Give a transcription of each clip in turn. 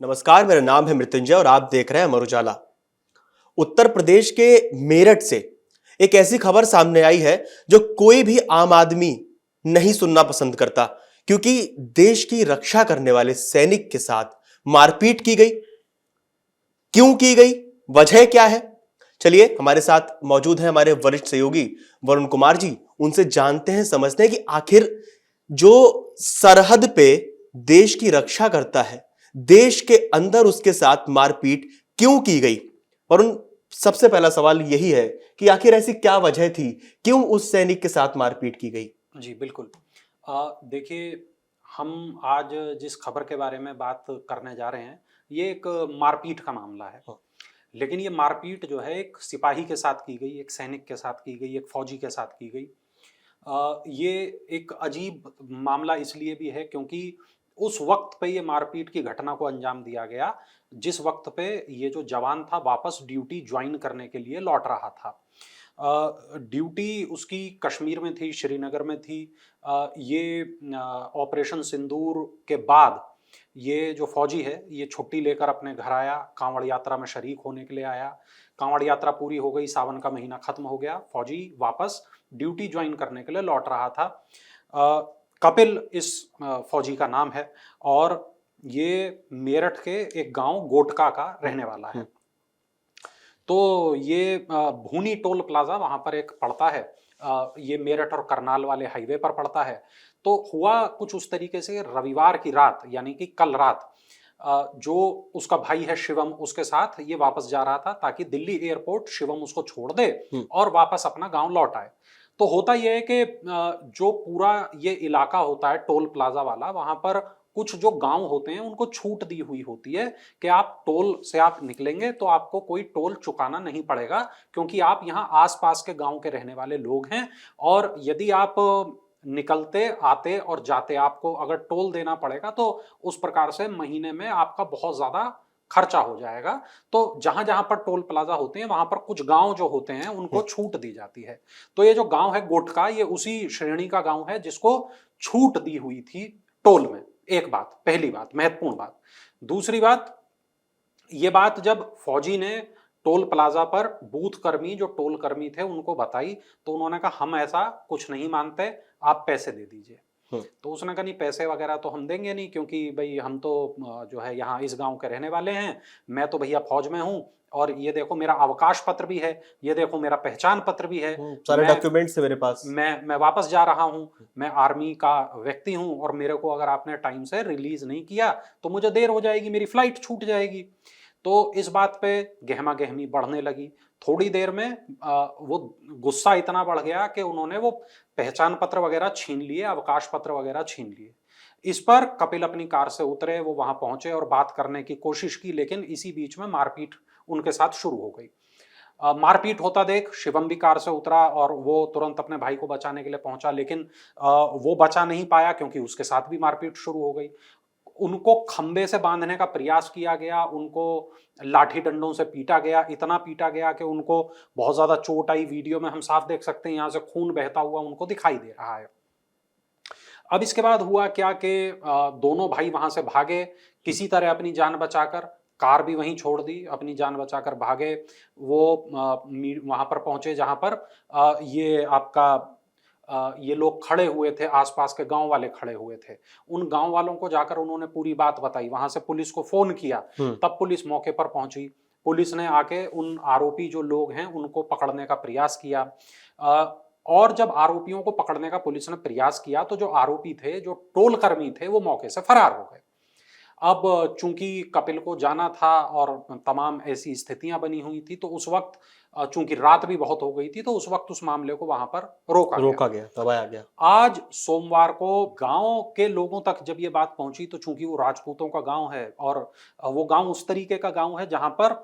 नमस्कार, मेरा नाम है मृत्युंजय और आप देख रहे हैं अमर उजाला। उत्तर प्रदेश के मेरठ से एक ऐसी खबर सामने आई है जो कोई भी आम आदमी नहीं सुनना पसंद करता, क्योंकि देश की रक्षा करने वाले सैनिक के साथ मारपीट की गई। क्यों की गई, वजह क्या है? चलिए, हमारे साथ मौजूद हैं हमारे वरिष्ठ सहयोगी वरुण कुमार जी। उनसे जानते हैं, समझते हैं कि आखिर जो सरहद पे देश की रक्षा करता है, देश के अंदर उसके साथ मारपीट क्यों की गई। वरुण, सबसे पहला सवाल यही है कि आखिर ऐसी क्या वजह थी, क्यों उस सैनिक के साथ मारपीट की गई? जी बिल्कुल। देखिए, हम आज जिस खबर के बारे में बात करने जा रहे हैं, ये एक मारपीट का मामला है। लेकिन ये मारपीट जो है एक सिपाही के साथ की गई, एक सैनिक के साथ की गई, एक फौजी के साथ की गई। ये एक अजीब मामला इसलिए भी है क्योंकि उस वक्त पे ये मारपीट की घटना को अंजाम दिया गया जिस वक्त पे ये जो जवान था वापस ड्यूटी ज्वाइन करने के लिए लौट रहा था। ड्यूटी उसकी कश्मीर में थी, श्रीनगर में थी। ये ऑपरेशन सिंदूर के बाद ये जो फौजी है ये छुट्टी लेकर अपने घर आया, कांवड़ यात्रा में शरीक होने के लिए आया। कांवड़ यात्रा पूरी हो गई, सावन का महीना खत्म हो गया, फौजी वापस ड्यूटी ज्वाइन करने के लिए लौट रहा था। कपिल इस फौजी का नाम है और ये मेरठ के एक गांव गोटका का रहने वाला है। तो ये भूनी टोल प्लाजा वहां पर एक पड़ता है। ये मेरठ और करनाल वाले हाईवे पर पड़ता है। तो हुआ कुछ उस तरीके से, रविवार की रात यानी कि कल रात जो उसका भाई है शिवम, उसके साथ ये वापस जा रहा था ताकि दिल्ली एयरपोर्ट शिवम उसको छोड़ दे और वापस अपना गांव लौट आए। तो होता यह है कि जो पूरा ये इलाका होता है टोल प्लाजा वाला, वहां पर कुछ जो गांव होते हैं उनको छूट दी हुई होती है कि आप टोल से आप निकलेंगे तो आपको कोई टोल चुकाना नहीं पड़ेगा, क्योंकि आप यहाँ आसपास के गांव के रहने वाले लोग हैं। और यदि आप निकलते आते और जाते आपको अगर टोल देना पड़ेगा तो उस प्रकार से महीने में आपका बहुत ज्यादा खर्चा हो जाएगा। तो जहां जहां पर टोल प्लाजा होते हैं वहां पर कुछ गांव जो होते हैं उनको छूट दी जाती है। तो ये जो गांव है गोटका, ये उसी श्रेणी का गांव है जिसको छूट दी हुई थी टोल में। एक बात, पहली बात, महत्वपूर्ण बात। दूसरी बात, ये बात जब फौजी ने टोल प्लाजा पर बूथ कर्मी, जो टोल कर्मी थे, उनको बताई तो उन्होंने कहा हम ऐसा कुछ नहीं मानते, आप पैसे दे दीजिए। तो उसने कहा नहीं, पैसे वगैरह तो हम देंगे नहीं, क्योंकि भाई हम तो जो है यहाँ इस गांव के रहने वाले हैं, मैं तो भैया फौज में हूँ और ये देखो मेरा अवकाश पत्र भी है, ये देखो मेरा पहचान पत्र भी है, सारे डॉक्यूमेंट्स है मेरे पास, मैं वापस जा रहा हूँ, मैं आर्मी का व्यक्ति हूँ और मेरे को अगर आपने टाइम से रिलीज नहीं किया तो मुझे देर हो जाएगी, मेरी फ्लाइट छूट जाएगी। तो इस बात पे गहमा गहमी बढ़ने लगी। थोड़ी देर में वो गुस्सा इतना बढ़ गया कि उन्होंने वो पहचान पत्र वगैरह छीन लिए, अवकाश पत्र वगैरह छीन लिए। इस पर कपिल अपनी कार से उतरे, वो वहां पहुंचे और बात करने की कोशिश की, लेकिन इसी बीच में मारपीट उनके साथ शुरू हो गई। मारपीट होता देख शिवम भी कार से उतरा और वो तुरंत अपने भाई को बचाने के लिए पहुंचा, लेकिन वो बचा नहीं पाया क्योंकि उसके साथ भी मारपीट शुरू हो गई। उनको खंबे से बांधने का प्रयास किया गया, उनको लाठी डंडों से पीटा गया, इतना पीटा गया कि उनको बहुत ज्यादा चोट आई। वीडियो में हम साफ देख सकते हैं, यहां से खून बहता हुआ उनको दिखाई दे रहा है। अब इसके बाद हुआ क्या कि दोनों भाई वहां से भागे, किसी तरह अपनी जान बचाकर, कार भी वहीं छोड़ दी, अपनी जान बचाकर भागे। वो वहां पर पहुंचे जहां पर ये आपका ये लोग खड़े हुए थे, आसपास के गांव वाले खड़े हुए थे। उन गांव वालों को जाकर उन्होंने पूरी बात बताई, वहां से पुलिस को फोन किया, तब पुलिस मौके पर पहुंची। पुलिस ने आके उन आरोपी जो लोग हैं उनको पकड़ने का प्रयास किया। और जब आरोपियों को पकड़ने का पुलिस ने प्रयास किया तो जो आरोपी थे, जो टोल कर्मी थे, वो मौके से फरार हो गए। अब चूंकि कपिल को जाना था और तमाम ऐसी स्थितियां बनी हुई थी, तो उस वक्त चूंकि रात भी बहुत हो गई थी, तो उस वक्त उस मामले को वहां पर रोका गया, दबाया गया। आज सोमवार को गांव के लोगों तक जब ये बात पहुंची, तो चूंकि वो राजपूतों का गांव है और वो गांव उस तरीके का गांव है जहां पर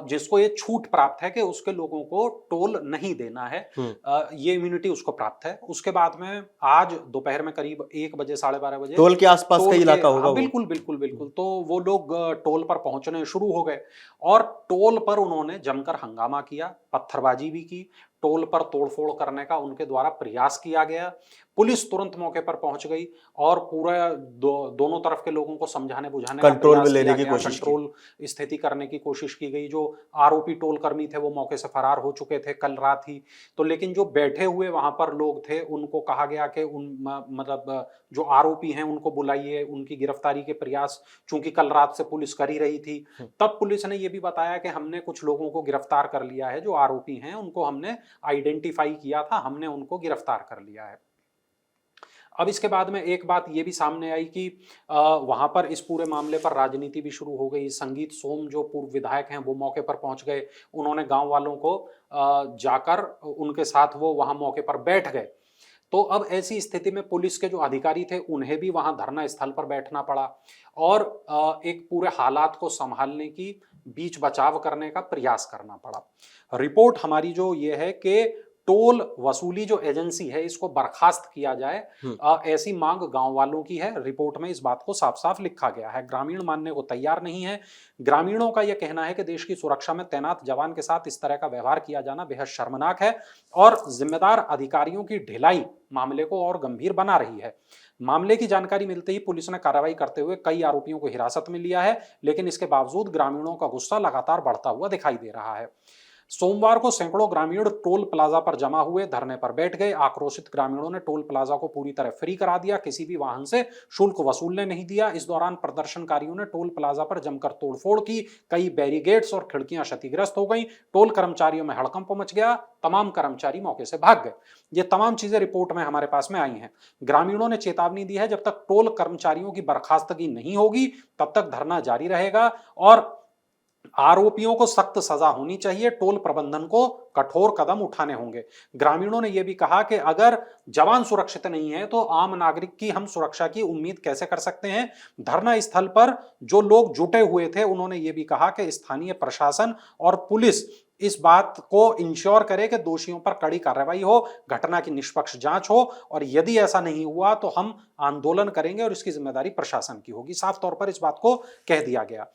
जिसको ये छूट प्राप्त है कि उसके लोगों को टोल नहीं देना है, ये इम्यूनिटी उसको प्राप्त है। उसके बाद में आज दोपहर में करीब 1 बजे, 12:30 बजे, टोल के आसपास का इलाका होगा, बिल्कुल बिल्कुल बिल्कुल, तो वो लोग टोल पर पहुंचने शुरू हो गए और टोल पर उन्होंने जमकर हंगामा किया, पत्थरबाजी भी की, टोल पर तोड़फोड़ करने का उनके द्वारा प्रयास किया गया। पुलिस तुरंत मौके पर पहुंच गई और पूरा दोनों तरफ के लोगों को समझाने बुझाने का कंट्रोल में प्रयास लेने किया की गया, कोशिश की। कंट्रोल स्थिति करने की कोशिश की गई। जो आरोपी टोल कर्मी थे वो मौके से फरार हो चुके थे कल रात ही। तो लेकिन जो बैठे हुए वहां पर लोग थे उनको कहा गया कि मतलब जो आरोपी हैं उनको बुलाइए, उनकी गिरफ्तारी के प्रयास चूंकि कल रात से पुलिस कर ही रही थी। तब पुलिस ने यह भी बताया कि हमने कुछ लोगों को गिरफ्तार कर लिया है, जो आरोपी हैं उनको हमने आइडेंटिफाई किया था, हमने उनको गिरफ्तार कर लिया है। अब इसके बाद में एक बात ये भी सामने आई कि वहां पर इस पूरे मामले पर राजनीति भी शुरू हो गई। संगीत सोम जो पूर्व विधायक हैं वो मौके पर पहुंच गए, उन्होंने गांव वालों को जाकर उनके साथ वो वहां मौके पर बैठ गए। तो अब ऐसी स्थिति में पुलिस के जो अधिकारी थे उन्हें भी वहां धरना स्थल पर बैठना पड़ा और एक पूरे हालात को संभालने की, बीच बचाव करने का प्रयास करना पड़ा। रिपोर्ट हमारी जो ये है कि टोल वसूली जो एजेंसी है इसको बर्खास्त किया जाए, ऐसी मांग गांव वालों की है। रिपोर्ट में इस बात को साफ साफ लिखा गया है। ग्रामीण मानने को तैयार नहीं है। ग्रामीणों का यह कहना है कि देश की सुरक्षा में तैनात जवान के साथ इस तरह का व्यवहार किया जाना बेहद शर्मनाक है और जिम्मेदार अधिकारियों की ढिलाई मामले को और गंभीर बना रही है। मामले की जानकारी मिलते ही पुलिस ने कार्रवाई करते हुए कई आरोपियों को हिरासत में लिया है, लेकिन इसके बावजूद ग्रामीणों का गुस्सा लगातार बढ़ता हुआ दिखाई दे रहा है। सोमवार को सैकड़ों ग्रामीण टोल प्लाजा पर जमा हुए, धरने पर बैठ गए। आक्रोशित ग्रामीणों ने टोल प्लाजा को पूरी तरह फ्री करा दिया, किसी भी वाहन से शुल्क वसूलने नहीं दिया। इस दौरान प्रदर्शनकारियों ने टोल प्लाजा पर जमकर तोड़फोड़ की, कई बैरिकेड्स और खिड़कियां क्षतिग्रस्त हो गईं। टोल कर्मचारियों में हड़कंप मच गया, तमाम कर्मचारी मौके से भाग गए। ये तमाम चीजें रिपोर्ट में हमारे पास में आई हैं। ग्रामीणों ने चेतावनी दी है, जब तक टोल कर्मचारियों की बर्खास्तगी नहीं होगी तब तक धरना जारी रहेगा और आरोपियों को सख्त सजा होनी चाहिए, टोल प्रबंधन को कठोर कदम उठाने होंगे। ग्रामीणों ने यह भी कहा कि अगर जवान सुरक्षित नहीं है तो आम नागरिक की हम सुरक्षा की उम्मीद कैसे कर सकते हैं। धरना स्थल पर जो लोग जुटे हुए थे उन्होंने यह भी कहा कि स्थानीय प्रशासन और पुलिस इस बात को इंश्योर करे कि दोषियों पर कड़ी कार्रवाई हो, घटना की निष्पक्ष जांच हो और यदि ऐसा नहीं हुआ तो हम आंदोलन करेंगे और इसकी जिम्मेदारी प्रशासन की होगी। साफ तौर पर इस बात को कह दिया गया।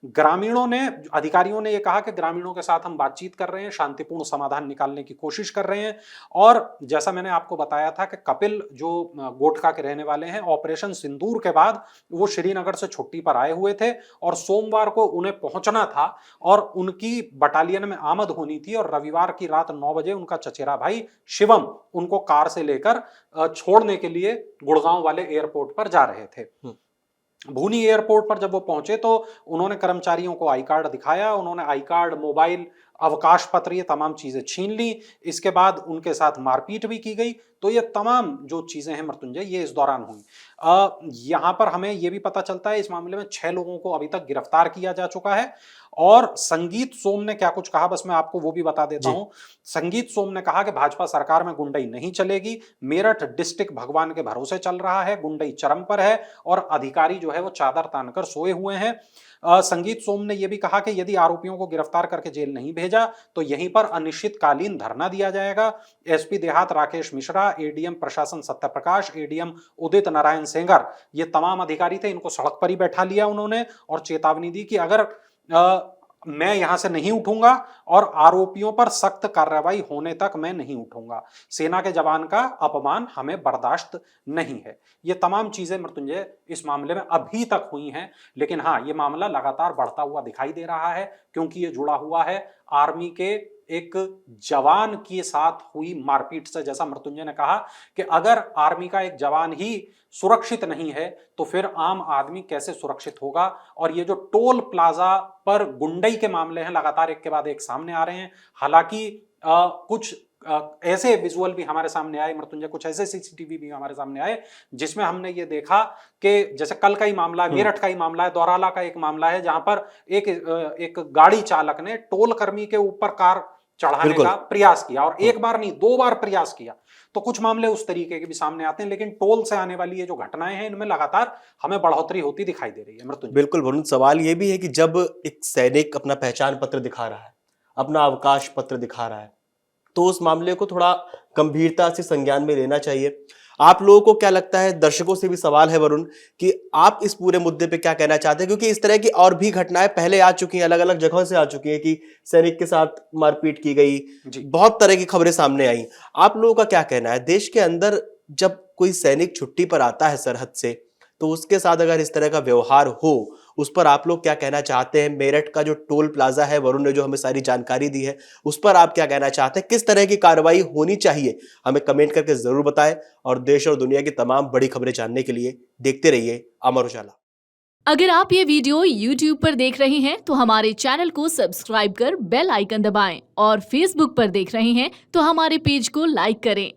ग्रामीणों ने, अधिकारियों ने यह कहा कि ग्रामीणों के साथ हम बातचीत कर रहे हैं, शांतिपूर्ण समाधान निकालने की कोशिश कर रहे हैं और जैसा मैंने आपको बताया था कि कपिल जो गोटका के रहने वाले हैं, ऑपरेशन सिंदूर के बाद वो श्रीनगर से छुट्टी पर आए हुए थे और सोमवार को उन्हें पहुंचना था और उनकी बटालियन में आमद होनी थी और रविवार की रात 9 बजे उनका चचेरा भाई शिवम उनको कार से लेकर छोड़ने के लिए गुड़गांव वाले एयरपोर्ट पर जा रहे थे। भूनी एयरपोर्ट पर जब वो पहुंचे तो उन्होंने कर्मचारियों को आई कार्ड दिखाया, उन्होंने आई कार्ड, मोबाइल, अवकाश पत्र, ये तमाम चीजें छीन ली। इसके बाद उनके साथ मारपीट भी की गई। तो ये तमाम जो चीजें हैं मृत्युंजय, ये इस दौरान हुई। यहां पर हमें यह भी पता चलता है इस मामले में 6 लोगों को अभी तक गिरफ्तार किया जा चुका है। और संगीत सोम ने क्या कुछ कहा, बस मैं आपको वो भी बता देता हूं। संगीत सोम ने कहा कि भाजपा सरकार में गुंडई नहीं चलेगी, मेरठ डिस्ट्रिक्ट भगवान के भरोसे चल रहा है, गुंडई चरम पर है और अधिकारी जो है वो चादर तानकर सोए हुए हैं। संगीत सोम ने यह भी कहा कि यदि आरोपियों को गिरफ्तार करके जेल नहीं भेजा तो यहीं पर अनिश्चितकालीन धरना दिया जाएगा। एसपी देहात राकेश मिश्रा, एडीएम प्रशासन सत्यप्रकाश, एडीएम उदित नारायण सेंगर, ये तमाम अधिकारी थे, इनको सड़क पर ही बैठा लिया उन्होंने और चेतावनी दी कि अगर मैं यहां से नहीं उठूंगा और आरोपियों पर सख्त कार्रवाई होने तक मैं नहीं उठूंगा। सेना के जवान का अपमान हमें बर्दाश्त नहीं है। ये तमाम चीजें मृत्युंजय इस मामले में अभी तक हुई हैं, लेकिन हाँ, ये मामला लगातार बढ़ता हुआ दिखाई दे रहा है क्योंकि ये जुड़ा हुआ है आर्मी के एक जवान के साथ हुई मारपीट से। जैसा मृत्युंजय ने कहा कि अगर आर्मी का एक जवान ही सुरक्षित नहीं है तो फिर आम आदमी कैसे सुरक्षित होगा। और ये जो टोल प्लाजा पर गुंडई के मामले हैं लगातार एक के बाद एक सामने आ रहे हैं। हालांकि कुछ ऐसे विजुअल भी हमारे सामने आए मृत्युंजय, कुछ ऐसे सीसीटीवी भी हमारे सामने आए जिसमें हमने ये देखा कि जैसे कल का ही मामला है, मेरठ का ही मामला है, दौराला का एक मामला है जहां पर एक गाड़ी चालक ने टोल कर्मी के ऊपर कार चढ़ाने का प्रयास किया और एक बार नहीं 2 बार प्रयास किया। तो कुछ मामले उस तरीके के भी सामने आते हैं, लेकिन टोल से आने वाली ये जो घटनाएं हैं इनमें लगातार हमें बढ़ोतरी होती दिखाई दे रही है मृत्युंजय। बिल्कुल वरुण, सवाल ये भी है कि जब एक सैनिक अपना पहचान पत्र दिखा रहा है, अपना अवकाश पत्र दिखा रहा है, तो उस मामले को थोड़ा गंभीरता से संज्ञान में लेना चाहिए। आप लोगों को क्या लगता है, दर्शकों से भी सवाल है वरुण, कि आप इस पूरे मुद्दे पे क्या कहना चाहते हैं? क्योंकि इस तरह की और भी घटनाएं पहले आ चुकी हैं, अलग अलग जगहों से आ चुकी हैं कि सैनिक के साथ मारपीट की गई, जी। बहुत तरह की खबरें सामने आई। आप लोगों का क्या कहना है, देश के अंदर जब कोई सैनिक छुट्टी पर आता है सरहद से, तो उसके साथ अगर इस तरह का व्यवहार हो, उस पर आप लोग क्या कहना चाहते हैं? मेरठ का जो टोल प्लाजा है, वरुण ने जो हमें सारी जानकारी दी है, उस पर आप क्या कहना चाहते हैं? किस तरह की कार्रवाई होनी चाहिए? हमें कमेंट करके जरूर बताएं और देश और दुनिया की तमाम बड़ी खबरें जानने के लिए देखते रहिए अमर उजाला। अगर आप ये वीडियो YouTube पर देख रहे हैं तो हमारे चैनल को सब्सक्राइब कर बेल आइकन दबाएं और Facebook पर देख रहे हैं तो हमारे पेज को लाइक करें।